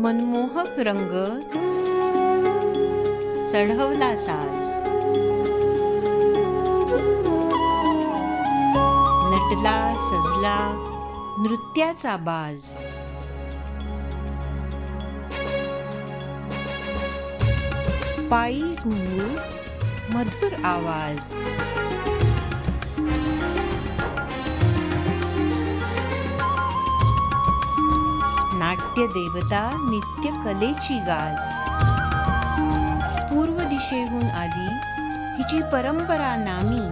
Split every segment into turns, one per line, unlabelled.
मनमोहक रंग चढवला साज, नटला सजला नृत्याचा बाज, पायी घुंगू मधुर आवाज, नाट्य देवता नित्य कलेची गाज, पूर्व दिशेहून आली हिची परंपरा नामी,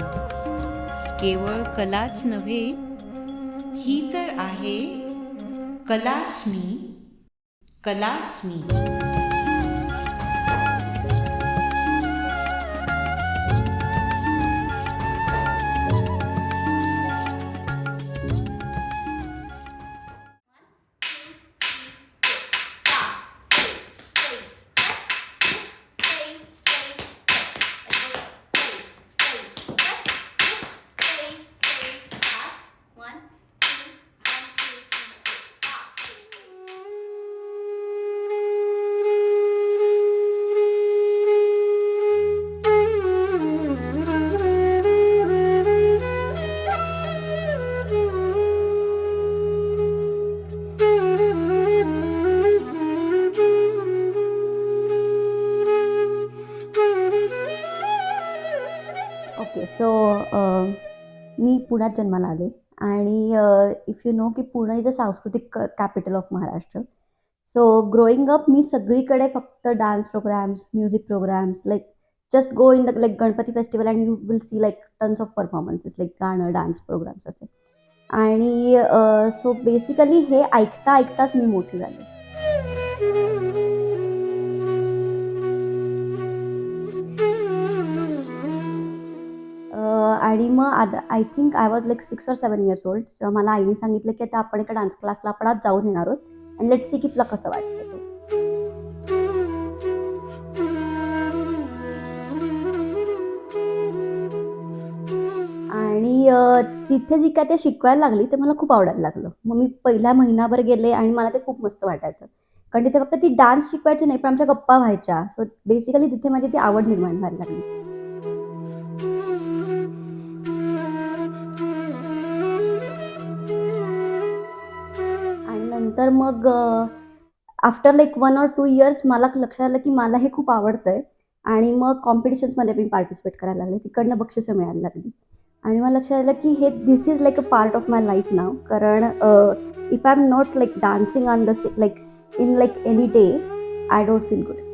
केवळ कलाच नव्हे ही तर आहे कलास्मी, कलास्मी.
ओके सो मी पुण्यात जन्माला आले आणि इफ यू नो की पुणे इज अ सांस्कृतिक capital of Maharashtra. So growing up me सगळीकडे फक्त dance programmes, music programmes, like just go in the like Ganpati festival and you will see like tons of performances, like गाणं, dance programmes असे. आणि so basically हे ऐकता ऐकताच मी मोठी झाले. आणि मग आता I think I was like 6 or 7 years old. तेव्हा मला आईने सांगितलं की आता आपण एका डान्स क्लासला आपण आज जाऊन येणार आहोत आणि लेट्स सी की तुला कसं वाटतं ते. आणि तिथे जी काय ते शिकवायला लागली ते मला खूप आवडायला लागलं. मग मी पहिला महिनाभर गेले आणि मला ते खूप मस्त वाटायचं. कारण तिथे फक्त ती डान्स शिकवायची नाही, पण आमच्या गप्पा व्हायच्या. सो बेसिकली तिथे माझी ती आवड निर्माण व्हायला लागली. आणि नंतर मग आफ्टर लाईक 1 or 2 years मला लक्षात आलं की मला हे खूप आवडतंय. आणि मग कॉम्पिटिशन्समध्ये मी पार्टिसिपेट करायला लागले. तिकडनं बक्षिसं मिळायला लागली. आणि मला लक्षात आलं की हे this is like a part of my life now. कारण if I am not like dancing on the like in like any day, I don't feel good.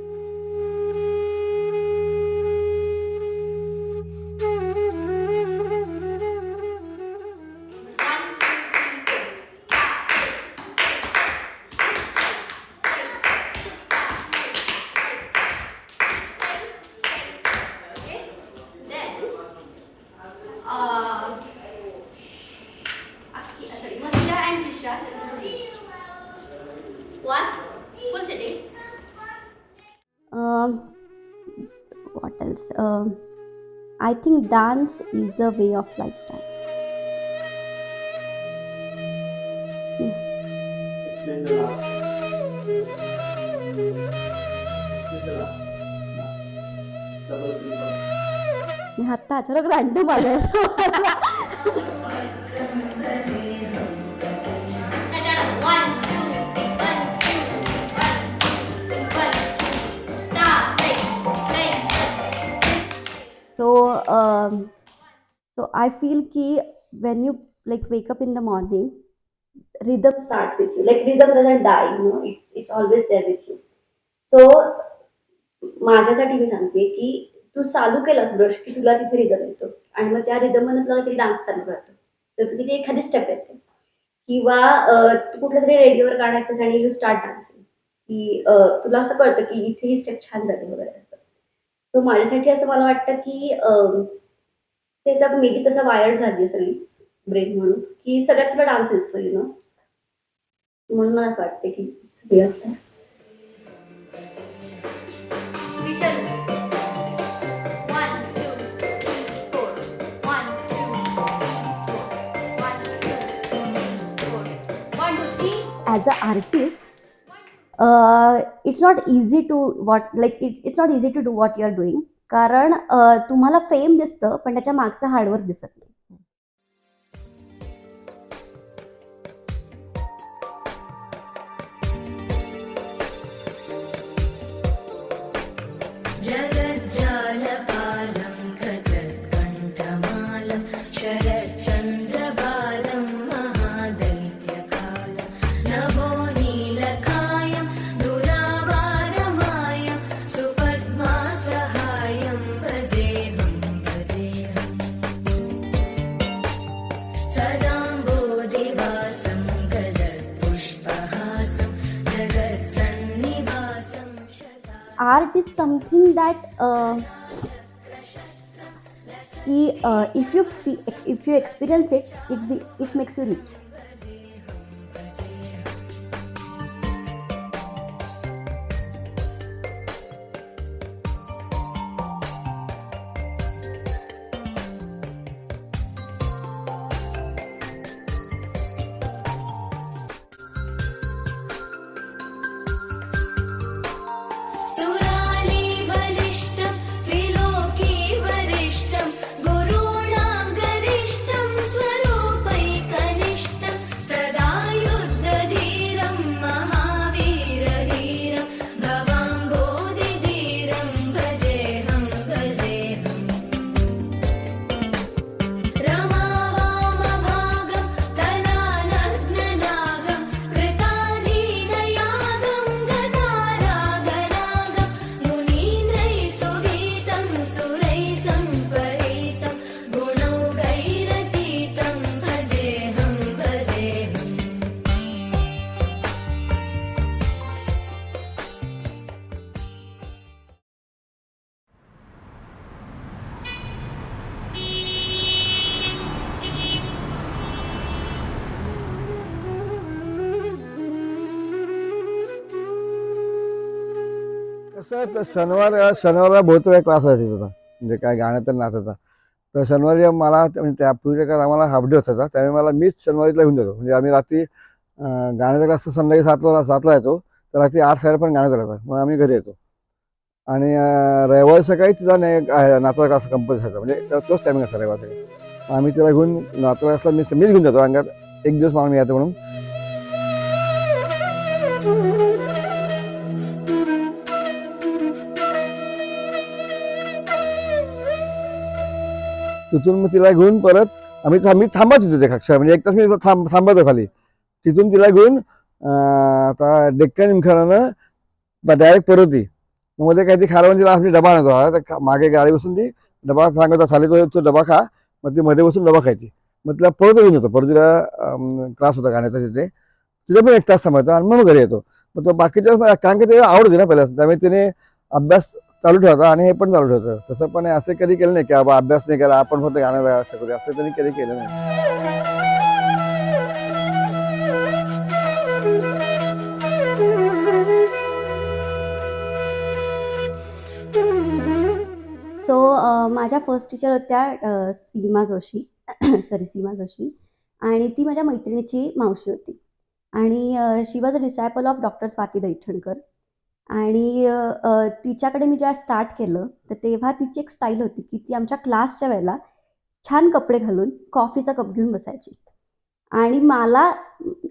What else? I think dance is a way of lifestyle.
Explain the last. Explain the last. Double three.
मी आता अचानक random आले. So I feel ki when you like wake up in the morning, rhythm starts with you. Like rhythm doesn't die, you know, it's always there with you. So माझ्यासाठी मी सांगते की तू चालू केलास brush की तुला तिथे रिदम येतो आणि मग त्या रिदममध्ये तुला तरी डान्स चालू करतो. तर तिथे एखादी स्टेप येते किंवा तू कुठल्या तरी रेडिओवर गाणं ऐकतेस आणि यू स्टार्ट डान्सिंग की तुला असं कळतं की इथे ही स्टेप छान झाली वगैरे असं. सो माझ्यासाठी असं मला वाटतं की ते तर मे बी तसं वायर्ड झाली सगळी ब्रेन म्हणून की सगळ्यात तुला डान्स दिसतो, यु नो. म्हणून मला असं वाटतं की सगळी वाटतं. As a artist it's not easy to it's not easy to do what you are doing. कारण तुम्हाला फेम दिसतं पण त्याच्या मागचं हार्डवर्क दिसत नाही.
जगज्जालपालं गजत्कण्ठमालं शरच्चन्द्रबालं महादैत्यकालं नभो नीलकायं दुरावारमायं सुपद्मासहायं भजेऽहं सदाम्बोधिवासं गदत्पुष्पहासं जगत्सन्निवासं
Art is something that if you experience it, it makes you rich.
सुराली बलिष्ठं त्रिलोकी वरिष्ठं गुरूणां गरिष्ठं स्वरूपैकनिष्ठं सदा युद्धधीरं महावीरधीरं भवाम्बोधिधीरं भजेऽहं रमावामभागं कलानग्ननागं कृताधीनयागं गदारागरागं मुनीन्द्रैः सुवीतं सुरैः सम्परीतं गुणौघैरतीतं भजेऽहं
कसं आहे तर शनिवारला बहुत वेळा क्लास असायचा होता, म्हणजे काय गाण्यात नाचायचा. तर शनिवारी मला म्हणजे त्या पूर्वीच्या काळात आम्हाला हाफ डे होता, त्यावेळी मला मीच शनिवारीला घेऊन जातो. म्हणजे आम्ही रात्री गाण्याचा क्लास संध्याकाळी 7ला येतो, तर रात्री 8-8:30 पण गाण्याचा क्लास, मग आम्ही घरी येतो. आणि रविवारी सकाळी तिचा नाचाचा क्लास कंपल्सरी असायचा, म्हणजे तोच टायमिंग असा रविवारी सकाळी. आम्ही तिला घेऊन नाचाचा क्लासला मीच घेऊन जातो अंगात. एक दिवस मला मिळायचं म्हणून. तिथून मग तिला घेऊन परत आम्ही थांबत होतो ते कक्षा, म्हणजे एक तास मी थांबतो खाली. तिथून तिला घेऊन आता डेक्कन इमखानानं डायरेक्ट परत येई. मग मध्ये काहीतरी खायला म्हणजे तिला आम्ही डबा आणतो, मागे गाडी बसून ती डबा सांगत खाली तो डबा खा, मग ती मध्ये बसून डबा खायची. मग तिला परत घेऊन येतो. परत तिला क्लास होता गाण्याचा तिथे पण 1 तास थांबवतो आणि मग घरी येतो. मग तो बाकीच्या कारण की ते आवडते ना पहिल्या, त्यामुळे तिने अभ्यास चालू ठेवता आणि हे पण चालू ठेवतं. तसं पण असं कधी केलं नाही की बाबा अभ्यास नाही केला आपण फक्त गाणं असं करू, असं त्यांनी कधी केलं नाही.
सो माझ्या फर्स्ट टीचर होत्या सीमा जोशी आणि ती माझ्या मैत्रिणीची मावशी होती. आणि she was a disciple of doctor Swati Daithankar. आणि तिच्याकडे मी जेव्हा स्टार्ट केलं तर तेव्हा तिची एक स्टाईल होती की ती आमच्या क्लासच्या वेळेला छान कपडे घालून कॉफीचा कप घेऊन बसायची. आणि मला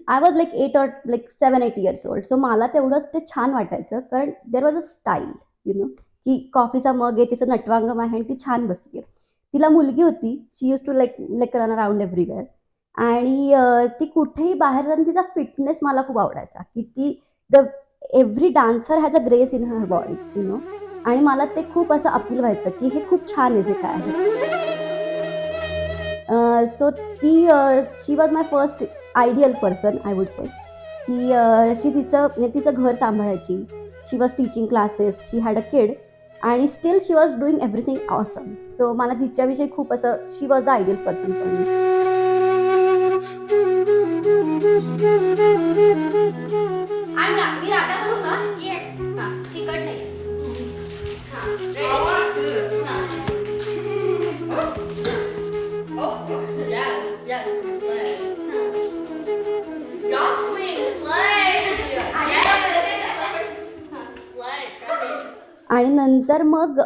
I was like 7-8 years old. So मला तेवढंच ते छान वाटायचं, कारण देर वॉज अ स्टाईल की कॉफीचा मग आहे, तिचं नटवांगम आहे आणि ती छान बसली आहे. तिला मुलगी होती, she used to like run around everywhere. आणि ती कुठेही बाहेर जाऊन तिचा फिटनेस मला खूप आवडायचा की ती every dancer has a grace in her body आणि मला ते खूप असं अपील व्हायचं की हे खूप छान आहे जे काय आहे. सो ती she was my first ideal person I would say की शी तिचं घर सांभाळायची. She was teaching classes, she had a kid आणि still she was doing everything awesome. So मला तिच्याविषयी खूप असं she was the ideal person for me.
मी राधा करू का? येस. हां, तिखट नाही. हां,
त्याच्यानंतर मग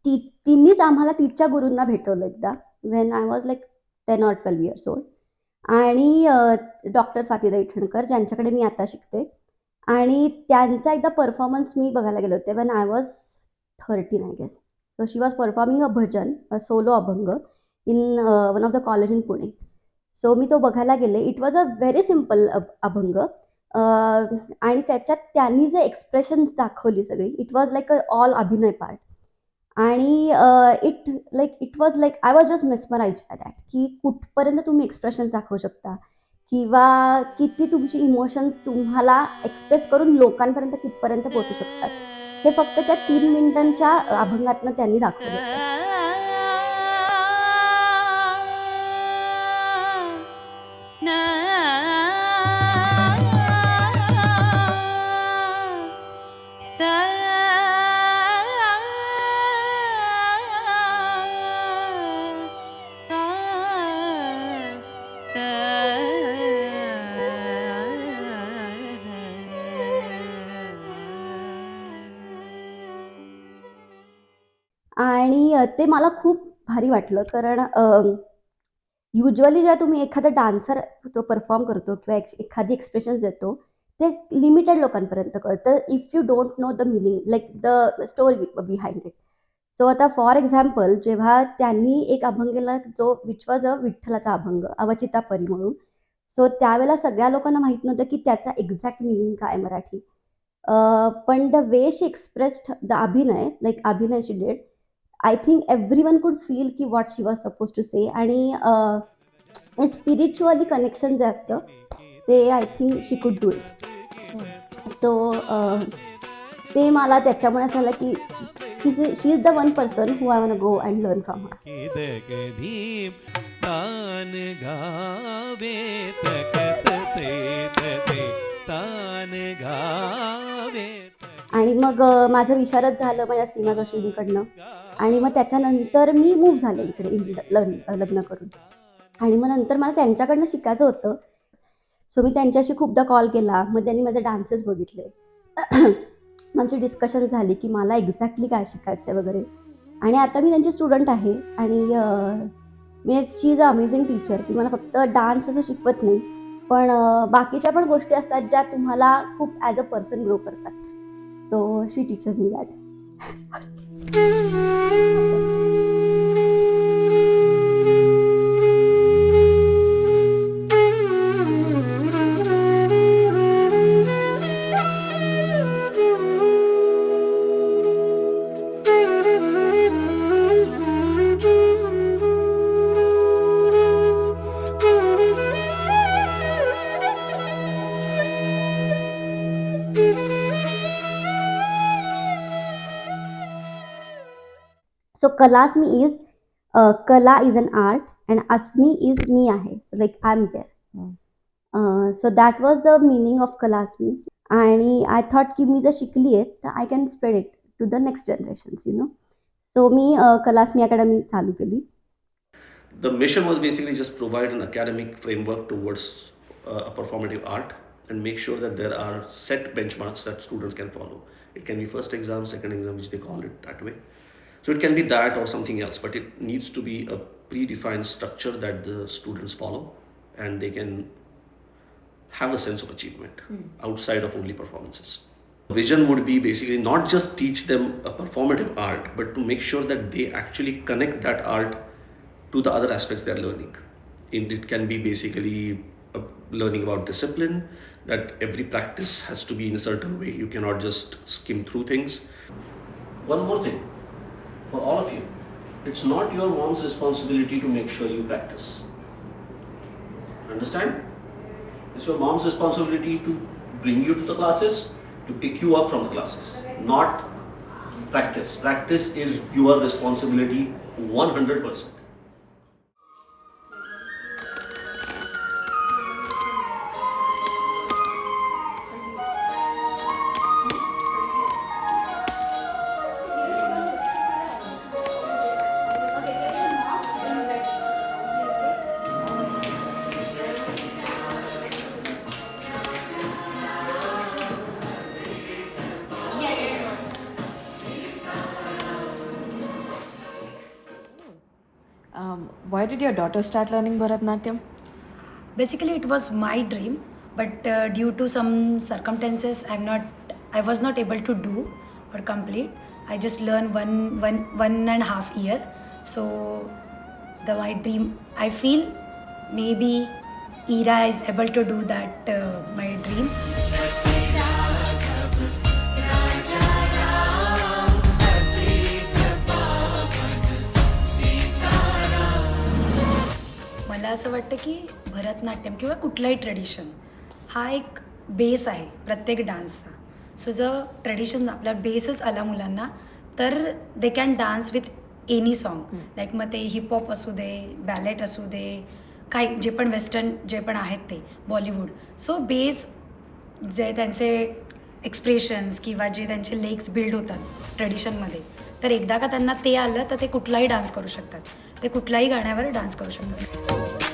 तिन्हीच आम्हाला तिच्या गुरूंना भेटवलं एकदा, when I was like 10 or 12 years old. आणि डॉक्टर स्वातीताई ठणकर ज्यांच्याकडे मी आता शिकते, आणि त्यांचा एकदा परफॉर्मन्स मी बघायला गेले होते when I was 13 I guess. So she was performing a bhajan, a solo abhang in one of the college in Pune. So मी तो बघायला गेले. It was a very simple abhang. आणि त्याच्यात त्यांनी जे एक्सप्रेशन्स दाखवली सगळी, it was like a all abhinaya part. आणि it was like I was just mesmerised by that, की कुठपर्यंत तुम्ही एक्सप्रेशन्स दाखवू शकता किंवा किती तुमची इमोशन्स तुम्हाला एक्सप्रेस करून लोकांपर्यंत कितपर्यंत पोहोचू शकतात, हे फक्त त्या 3 मिनिटांच्या अभंगातनं त्यांनी दाखवलं होतं. आणि ते मला खूप भारी वाटलं, कारण युजली जेव्हा तुम्ही एखादा डान्सर तो परफॉर्म करतो किंवा एखादी एक्सप्रेशन्स देतो, ते लिमिटेड लोकांपर्यंत कळतं if you don't know the meaning, like the story behind it. So आता फॉर एक्झाम्पल, जेव्हा त्यांनी एक अभंग केला जो विच वॉज अ विठ्ठलाचा अभंग, अवचिता परी म्हणून. सो त्यावेळेला सगळ्या लोकांना माहीत नव्हतं की त्याचा एक्झॅक्ट मिनिंग काय मराठी. पण the way she expressed the abhinaya, like abhinaya she did, I think everyone could feel की what she was suppose to say. आणि स्पिरिच्युअली कनेक्शन जे असतं ते I think she could do it. So ते मला त्याच्यामुळे असं झालं की she is the one person who I want go and learn from her.
तान गावे तकत ते तान गावे.
आणि मग माझं विशारद झालं माझ्या सीमा जोशींकडनं. आणि मग त्याच्यानंतर मी मूव्ह झाले इकडे लग्न करून. आणि मग नंतर मला त्यांच्याकडनं शिकायचं होतं. सो मी त्यांच्याशी खूपदा कॉल केला. मग त्यांनी माझे डान्सेस बघितले. आमची डिस्कशन झाली की मला एक्झॅक्टली काय शिकायचं आहे वगैरे. आणि आता मी त्यांची स्टुडंट आहे. आणि she is a amazing teacher. ती मला फक्त डान्स असं शिकवत नाही, पण बाकीच्या पण गोष्टी असतात ज्या तुम्हाला खूप ॲज अ पर्सन ग्रो करतात. So she teachers me that. So Kalasmi is Kala is an art and Asmi is me आहे. So like I'm there. So that was the meaning of Kalasmi. आणि I thought की मी जर शिकली आहे तर I can spread it to the next generations, you know. So me Kalasmi Academy चालू केली.
The mission was basically just provide an academic framework towards a performative art and make sure that there are set benchmarks that students can follow. It can be first exam, second exam, which they call it that way. So it can be that or something else, but it needs to be a predefined structure that the students follow and they can have a sense of achievement outside of only performances. Vision would be basically not just teach them a performative art, but to make sure that they actually connect that art to the other aspects they're learning. And it can be basically learning about discipline, that every practice has to be in a certain way. You cannot just skim through things. One more thing. For all of you, it's not your mom's responsibility to make sure you practice. Understand? It's your mom's responsibility to bring you to the classes, to pick you up from the classes, not practice. Practice is your responsibility 100%.
Why did your daughter start learning Bharatnatyam?
Basically, it was my dream, but due to some circumstances, I was not able to do or complete. I just learned one and a half year. So my dream, I feel maybe Ira is able to do that, my dream. मला असं वाटतं की भरतनाट्यम किंवा कुठलाही tradition हा एक base आहे प्रत्येक डान्सचा. सो जर ट्रेडिशन आपला बेसच आला मुलांना तर they can dance with any song. Like मग ते हिपहॉप असू दे, बॅलेट असू दे, काही जे पण वेस्टर्न जे पण आहेत ते बॉलिवूड. सो बेस जे त्यांचे एक्सप्रेशन्स किंवा जे त्यांचे लेग्स बिल्ड होतात ट्रेडिशनमध्ये, तर एकदा का त्यांना ते आलं तर ते कुठलाही डान्स करू शकतात, ते कुठल्याही गाण्यावर डान्स करू शकतात.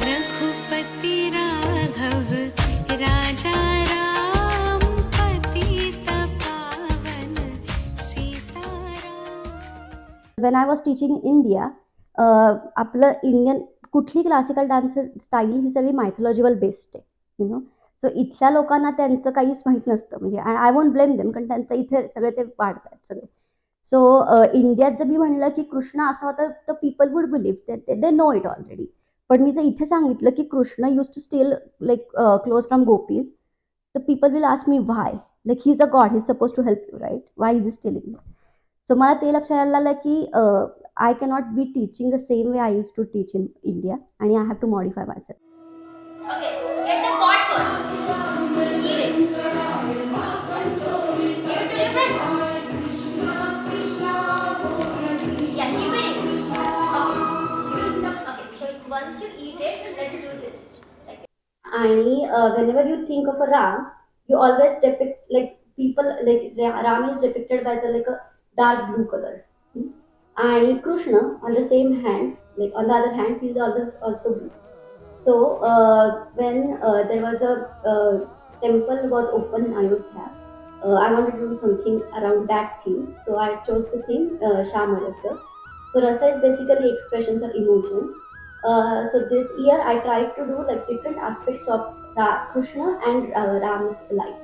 रघुपति राघव राजा राम पतित पावन Sitaram.
when I was teaching in India, आपलं इंडियन कुठली क्लासिकल डान्स स्टाईल ही सगळी मायथॉलॉजिकल बेस्ड आहे, यु नो. सो इथल्या लोकांना त्यांचं काहीच माहीत नसतं, म्हणजे आय वोंट ब्लेम देम, कारण त्यांचं इथे सगळे ते वाढतात सगळे. सो इंडियात जर मी म्हणलं की कृष्ण असा होता तर people would believe, they know it already. पण मी जर इथे सांगितलं की Krishna use to steal like clothes from gopis, तर people will ask me why, like he is a god, he is suppose to help you, right? Why is he stealing? So मला ते लक्षात यायला लागलं की I cannot be teaching the same way I use to teach in India, and I have to modify myself.
Okay, get the pot first. Eat it. Give it to your friends. Yeah, keep eating. Okay, so once you eat it, let's do this.
आणि whenever you think of a Ram, you always depict like people like Ram is depicted by like a dark blue color. And Krishna on the same hand, like on the other hand, he is also blue. So when there was a temple was open in Ayodhya, I wanted to do something around that theme. So I chose the theme Shama Rasa. So Rasa is basically expressions of emotions. So this year I tried to do like different aspects of Krishna and Ram's life.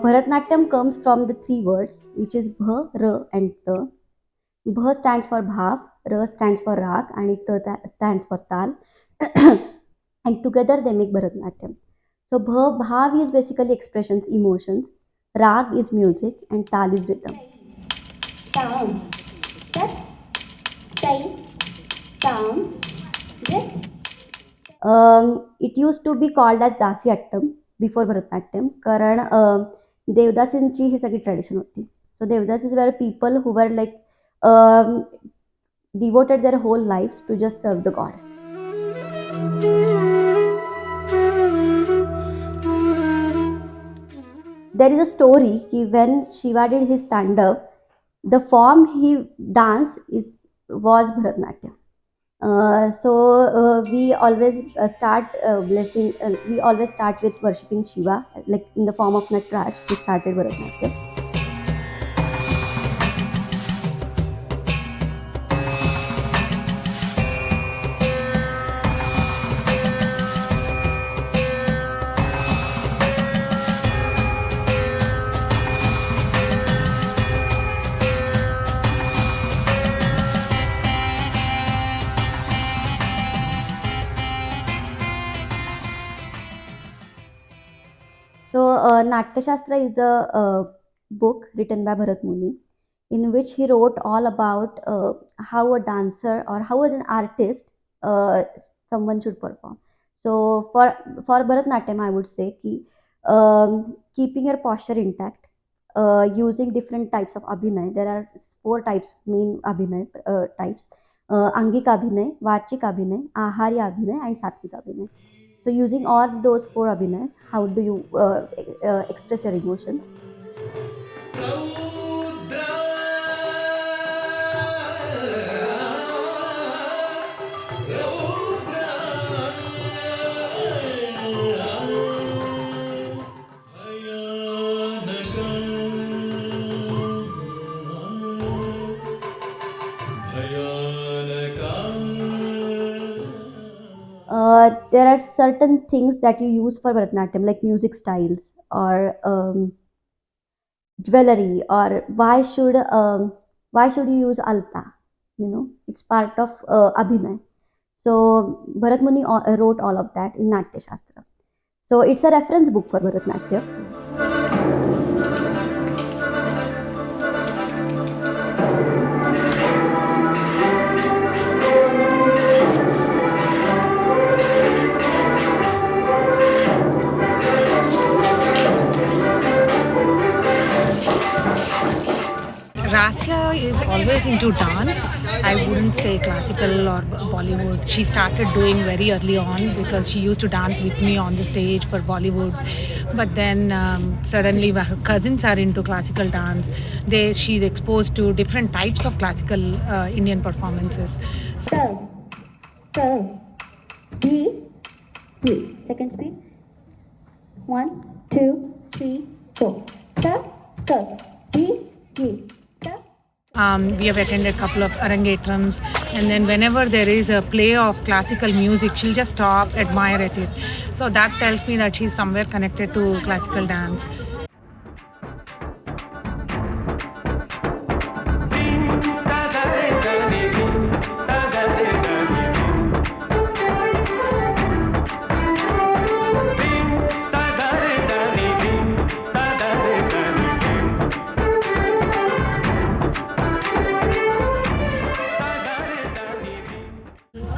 Bharatnatyam comes from the three words, which is Bha, Ra and Ta. Bha stands for Bhav, Ra stands for Rag, and Ta stands for Tal. And together they make Bharatnatyam. So Bhav is basically expressions, emotions. Rag is music and Tal is rhythm. Tam, set, sai, tam, set. It used to be called as Dasiyattam before Bharatanatyam, कारण देवदासींची ही सगळी tradition होती. So devadas is where people who were like devoted their whole lifes to just serve the gods. There is a story की when Shiva did his stand up, the form he dance was Bharatanatyam. So we always start blessing. We always start with worshipping Shiva, like in the form of Nataraj. We started Bharatnatyam. Natyashastra is a book written by Bharat Muni, in which he wrote all about how a dancer or how an artist someone should perform. So for Bharatnatyam, I would say ki, keeping your posture intact, using different types of abhinay. There are 4 types, main abhinay types: angik abhinay, vachik abhinay, ahari abhinay, and satvik abhinay. So using all those 4 abhinays, how do you express your emotions? There are certain things that you use for Bharatanatyam, like music styles or jewelry, or why should you use alta? You know, it's part of abhinay. So Bharat Muni wrote all of that in Natya Shastra. So it's a reference book for Bharatanatyam.
Rasya is always into dance. I wouldn't say classical or Bollywood. She started doing very early on because she used to dance with me on the stage for Bollywood. But then suddenly her cousins are into classical dance. She's exposed to different types of classical Indian performances.
Second speed. 1, 2, 3, 4.
We have attended a couple of arangetrams, and then whenever there is a play of classical music, she'll just stop, admire at it. So that tells me that she's somewhere connected to classical dance.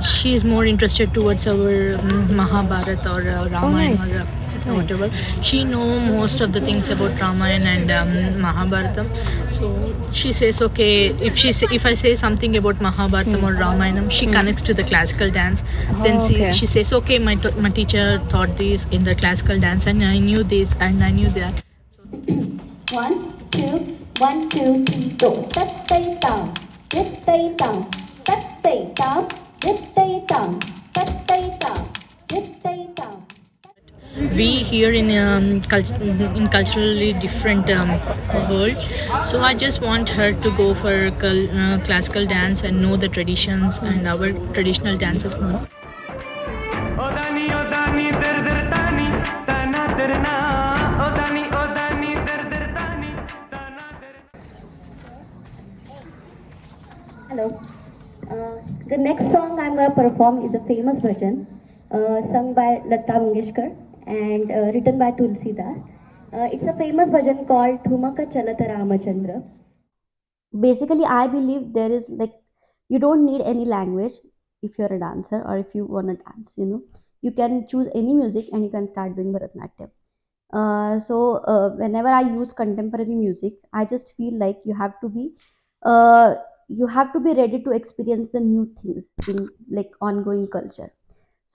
She is more interested towards our Mahabharata or Ramayana or whatever. She know most of the things about Ramayana and Mahabharata. So she says, okay, if I say something about Mahabharata or Ramayana, she connects to the classical dance. Then she says, okay, my teacher taught this in the classical dance, and I knew this and I knew that.
1, 2, 1, 2, 3, go. Tat tay tam, tat tay tam, tat tay tam.
We here in culturally different world, so I just want her to go for classical dance and know the traditions and our traditional dances more.
Hello. The next song I'm going to perform is a famous bhajan sung by Lata Mangeshkar and written by Tulsi Das. It's a famous bhajan called Thumaka Chalata Ramachandra. Basically, I believe there is you don't need any language if you're a dancer or if you want to dance, you know. You can choose any music and you can start doing Bharatanatyam. So whenever I use contemporary music, I just feel like you have to be ready to experience the new things in ongoing culture.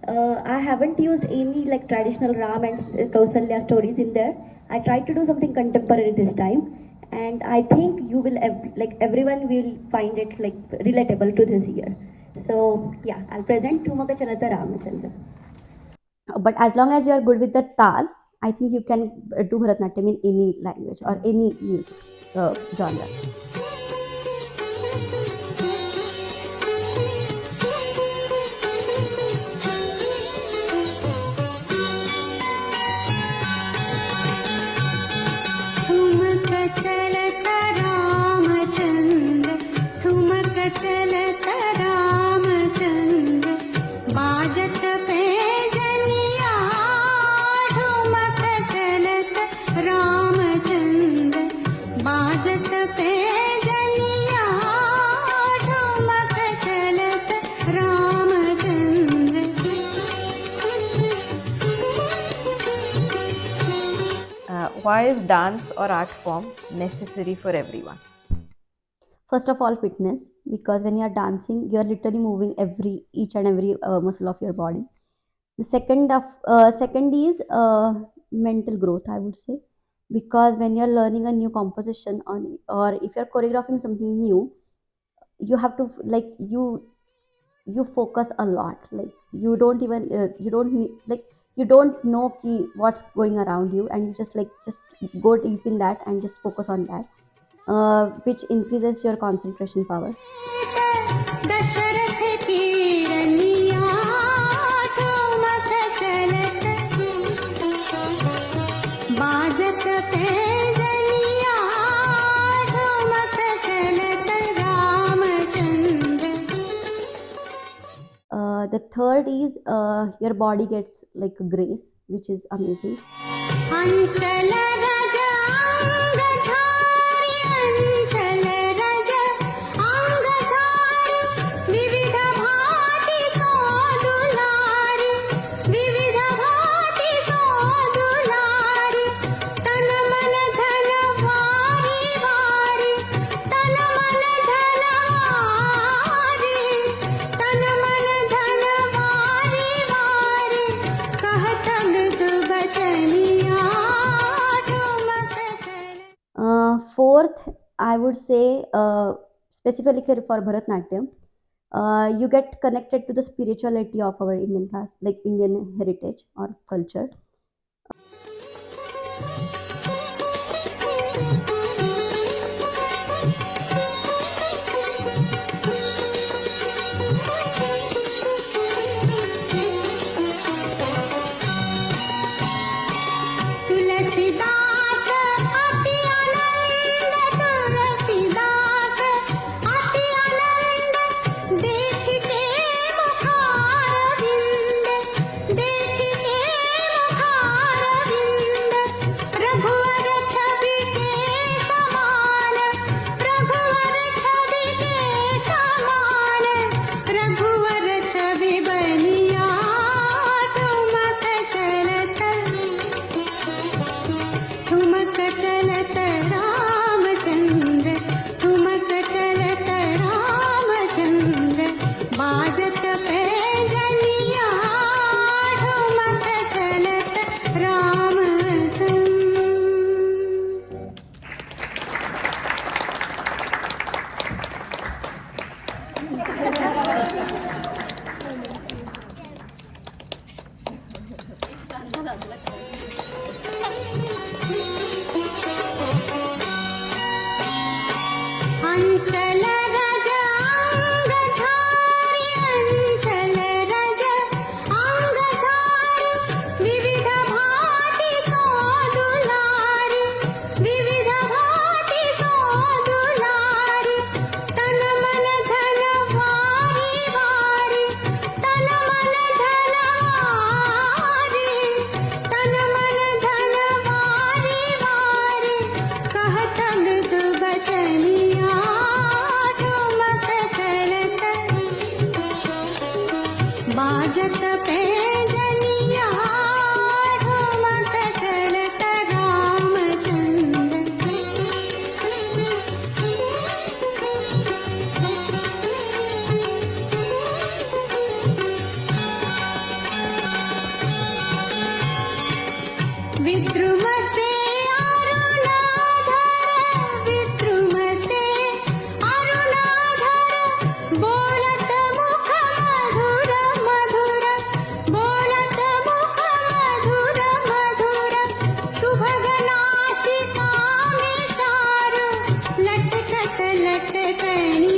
I haven't used any traditional Ram and Kausalya stories in there. I tried to do something contemporary this time, and I think you will everyone will find it relatable to this year. So yeah, I'll present Thumaka Chalata Ramachandra. But as long as you are good with the tal, I think you can do Bharatanatyam in any language or any music genre.
चलत रामचंद्र बाजत पैजनिया ठुमक चलत
Why is dance or art form necessary for everyone?
First of all, fitness, because when you are dancing, you are literally moving each and every muscle of your body. The second is mental growth, I would say, because when you're learning a new composition on, or if you're choreographing something new, you have to like you focus a lot. Like you don't even you don't need, like you don't know what's going around you, and you just go deep in that and just focus on that, which increases your concentration power.
Dasharath की रनिया ठुमक चलत बाजत पैजनिया ठुमक चलत Ramchandra.
The third is your body gets like a grace, which is amazing.
अंचल रज अंग झारी अंचल रज अंग झारी विविध भांति सो दुलारी विविध भांति सो दुलारी तन मन धन वारी वारी तन मन धन वारी तन मन धन वारी वारी कहत मृदु बचनिया ठुमक चल.
Fourth, I would say, specifically for Bharatnatyam, you get connected to the spirituality of our Indian class, like Indian heritage or culture.
Tulsidas अति आनंद तुलसीदास अति आनंद देख के मुखार विंद देख के मुखार विंद रघुवर छवि के समान रघुवर छवि के समान रघुवर छवि बनिया ठुमक चलत ठुमक चलत रामचंद्र ठुमक चलत रामचंद्र बाजत पैजनिया ठुमक चलत रामचंद्र. अंचल रज अंग झारी अंचल रज अंग झारी विविध भांति सो दुलारी विविध भांति सो दुलारी तन मन धन वारी वारी तन मन धन वारी तन मन धन वारी वारी कहत मृदु बचनिया ठुमक चलत बाजत पैजनिया ठुमक चलत रामचंद्र. विद्रुम से अरुणाधर विद्रुम से अरुणाधर बोलत मुख मधुर मधुर बोलत मुख मधुर मधुर सुभग नासिका में चारु लटकत लटकनी